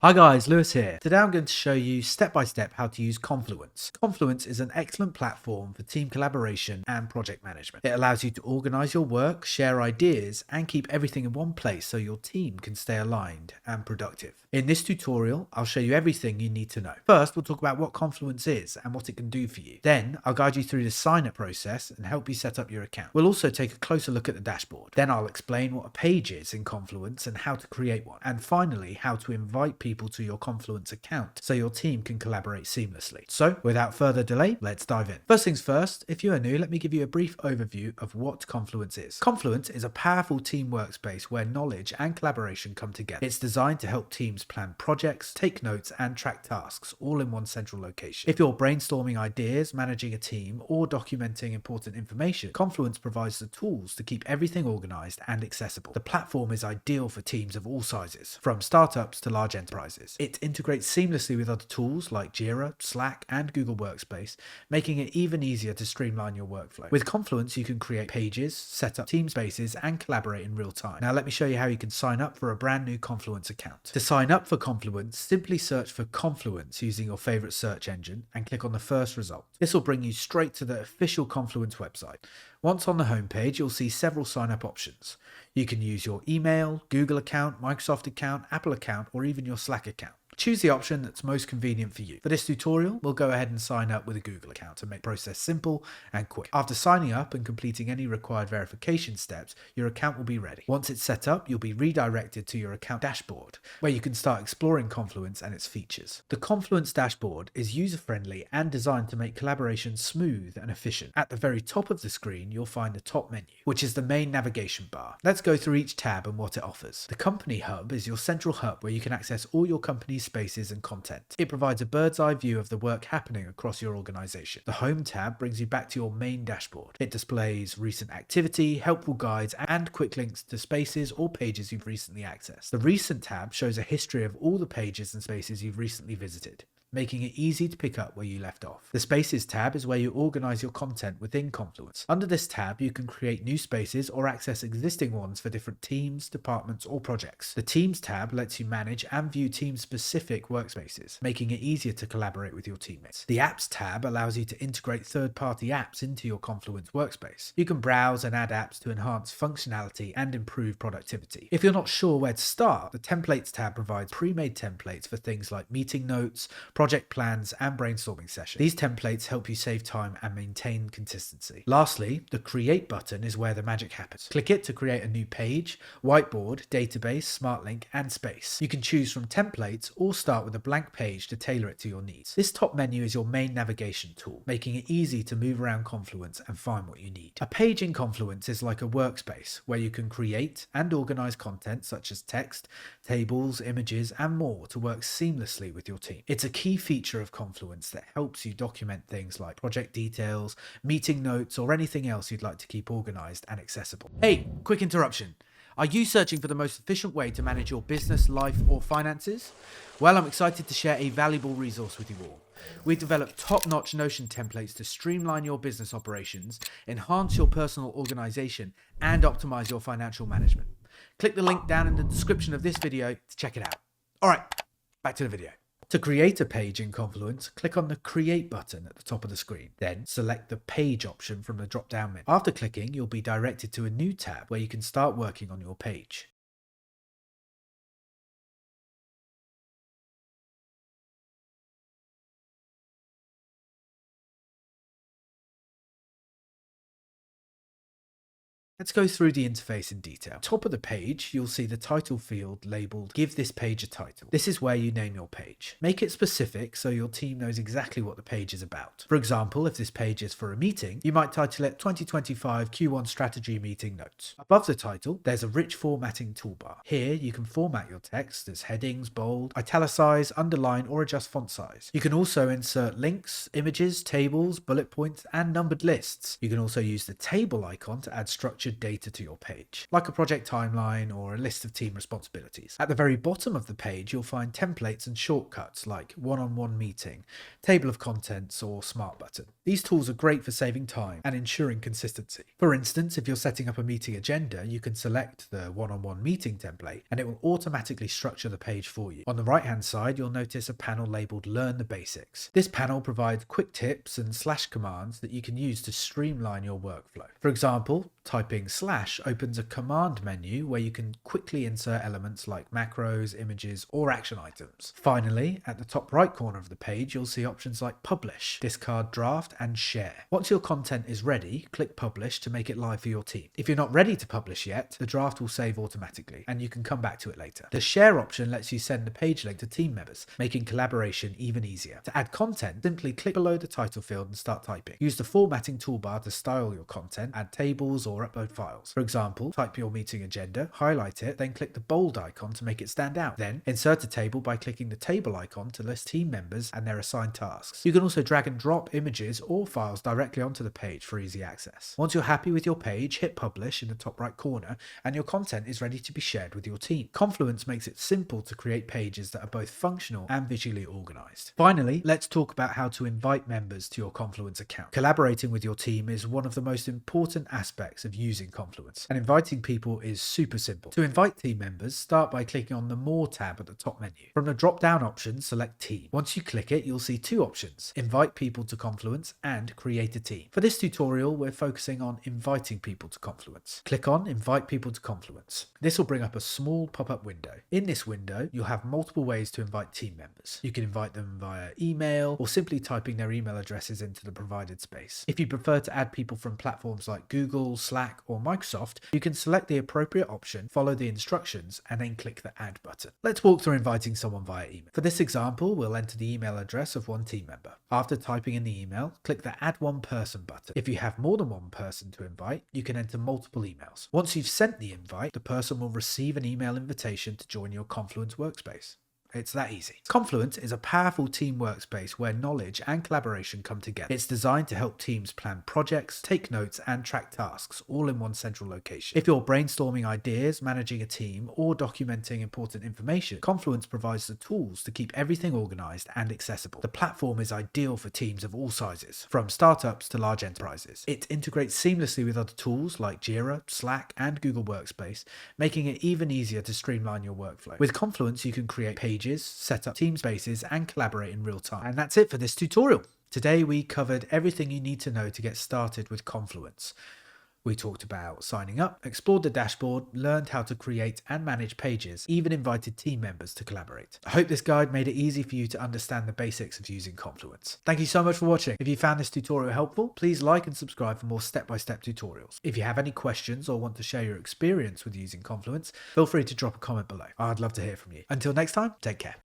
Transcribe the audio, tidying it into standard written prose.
Hi guys, Lewis here. Today I'm going to show you step by step how to use Confluence. Confluence is an excellent platform for team collaboration and project management. It allows you to organize your work, share ideas, and keep everything in one place so your team can stay aligned and productive. In this tutorial, I'll show you everything you need to know. First, we'll talk about what Confluence is and what it can do for you. Then, I'll guide you through the sign-up process and help you set up your account. We'll also take a closer look at the dashboard. Then I'll explain what a page is in Confluence and how to create one. And finally, how to invite people to your Confluence account so your team can collaborate seamlessly. So, without further delay, let's dive in. First things first, if you are new, let me give you a brief overview of what Confluence is. Confluence is a powerful team workspace where knowledge and collaboration come together. It's designed to help teams plan projects, take notes, and track tasks all in one central location. If you're brainstorming ideas, managing a team, or documenting important information, Confluence provides the tools to keep everything organized and accessible. The platform is ideal for teams of all sizes, from startups to large enterprises. It integrates seamlessly with other tools like Jira, Slack, and Google Workspace, making it even easier to streamline your workflow. With Confluence, you can create pages, set up team spaces, and collaborate in real time. Now let me show you how you can sign up for a brand new Confluence account. To sign up for Confluence, simply search for Confluence using your favorite search engine and click on the first result. This will bring you straight to the official Confluence website. Once on the homepage, you'll see several sign-up options. You can use your email, Google account, Microsoft account, Apple account, or even your Slack account. Choose the option that's most convenient for you. For this tutorial, we'll go ahead and sign up with a Google account to make the process simple and quick. After signing up and completing any required verification steps, your account will be ready. Once it's set up, you'll be redirected to your account dashboard, where you can start exploring Confluence and its features. The Confluence dashboard is user-friendly and designed to make collaboration smooth and efficient. At the very top of the screen, you'll find the top menu, which is the main navigation bar. Let's go through each tab and what it offers. The Company Hub is your central hub where you can access all your company's spaces and content. It provides a bird's eye view of the work happening across your organization. The Home tab brings you back to your main dashboard. It displays recent activity, helpful guides, and quick links to spaces or pages you've recently accessed. The Recent tab shows a history of all the pages and spaces you've recently visited, making it easy to pick up where you left off. The Spaces tab is where you organize your content within Confluence. Under this tab, you can create new spaces or access existing ones for different teams, departments, or projects. The Teams tab lets you manage and view team-specific workspaces, making it easier to collaborate with your teammates. The Apps tab allows you to integrate third-party apps into your Confluence workspace. You can browse and add apps to enhance functionality and improve productivity. If you're not sure where to start, the Templates tab provides pre-made templates for things like meeting notes, project plans, and brainstorming sessions. These templates help you save time and maintain consistency. Lastly, the Create button is where the magic happens. Click it to create a new page, whiteboard, database, smart link, and space. You can choose from templates or start with a blank page to tailor it to your needs. This top menu is your main navigation tool, making it easy to move around Confluence and find what you need. A page in Confluence is like a workspace where you can create and organize content such as text, tables, images, and more to work seamlessly with your team. It's a key feature of Confluence that helps you document things like project details, meeting notes, or anything else you'd like to keep organized and accessible. Hey, quick interruption. Are you searching for the most efficient way to manage your business, life, or finances? Well, I'm excited to share a valuable resource with you all. We've developed top-notch Notion templates to streamline your business operations, enhance your personal organization, and optimize your financial management. Click the link down in the description of this video to check it out. All right, back to the video. To create a page in Confluence, click on the Create button at the top of the screen. Then select the Page option from the drop-down menu. After clicking, you'll be directed to a new tab where you can start working on your page. Let's go through the interface in detail. Top of the page, you'll see the title field labeled Give this page a title. This is where you name your page. Make it specific so your team knows exactly what the page is about. For example, if this page is for a meeting, you might title it 2025 Q1 Strategy Meeting Notes. Above the title, there's a rich formatting toolbar. Here, you can format your text as headings, bold, italicize, underline, or adjust font size. You can also insert links, images, tables, bullet points, and numbered lists. You can also use the table icon to add structure structured data to your page, like a project timeline or a list of team responsibilities. At the very bottom of the page, you'll find templates and shortcuts like one-on-one meeting, table of contents, or smart button. These tools are great for saving time and ensuring consistency. For instance, if you're setting up a meeting agenda, you can select the one-on-one meeting template and it will automatically structure the page for you. On the right-hand side, you'll notice a panel labeled Learn the Basics. This panel provides quick tips and slash commands that you can use to streamline your workflow. For example, typing slash opens a command menu where you can quickly insert elements like macros, images, or action items. Finally, at the top right corner of the page, you'll see options like publish, discard draft, and share. Once your content is ready, click publish to make it live for your team. If you're not ready to publish yet, the draft will save automatically and you can come back to it later. The share option lets you send the page link to team members, making collaboration even easier. To add content, simply click below the title field and start typing. Use the formatting toolbar to style your content, add tables, or upload files. For example, type your meeting agenda, highlight it, then click the bold icon to make it stand out. Then insert a table by clicking the table icon to list team members and their assigned tasks. You can also drag and drop images or files directly onto the page for easy access. Once you're happy with your page, hit publish in the top right corner and your content is ready to be shared with your team. Confluence makes it simple to create pages that are both functional and visually organized. Finally, let's talk about how to invite members to your Confluence account. Collaborating with your team is one of the most important aspects of using Confluence, and inviting people is super simple. To invite team members, start by clicking on the More tab at the top menu. From the drop-down option, select Team. Once you click it, you'll see two options: invite people to Confluence and create a team. For this tutorial, we're focusing on inviting people to Confluence. Click on Invite People to Confluence. This will bring up a small pop-up window. In this window, you'll have multiple ways to invite team members. You can invite them via email or simply typing their email addresses into the provided space. If you prefer to add people from platforms like Google, Slack, or Microsoft, you can select the appropriate option, follow the instructions, and then click the Add button. Let's walk through inviting someone via email. For this example, we'll enter the email address of one team member. After typing in the email, click the Add One Person button. If you have more than one person to invite, you can enter multiple emails. Once you've sent the invite, the person will receive an email invitation to join your Confluence workspace. It's that easy. Confluence is a powerful team workspace where knowledge and collaboration come together. It's designed to help teams plan projects, take notes, and track tasks all in one central location. If you're brainstorming ideas, managing a team, or documenting important information, Confluence provides the tools to keep everything organized and accessible. The platform is ideal for teams of all sizes, from startups to large enterprises. It integrates seamlessly with other tools like Jira, Slack, and Google Workspace, making it even easier to streamline your workflow. With Confluence, you can create pages, set up team spaces, and collaborate in real time. And that's it for this tutorial. Today we covered everything you need to know to get started with Confluence. We talked about signing up, explored the dashboard, learned how to create and manage pages, even invited team members to collaborate. I hope this guide made it easy for you to understand the basics of using Confluence. Thank you so much for watching. If you found this tutorial helpful, please like and subscribe for more step-by-step tutorials. If you have any questions or want to share your experience with using Confluence, feel free to drop a comment below. I'd love to hear from you. Until next time, take care.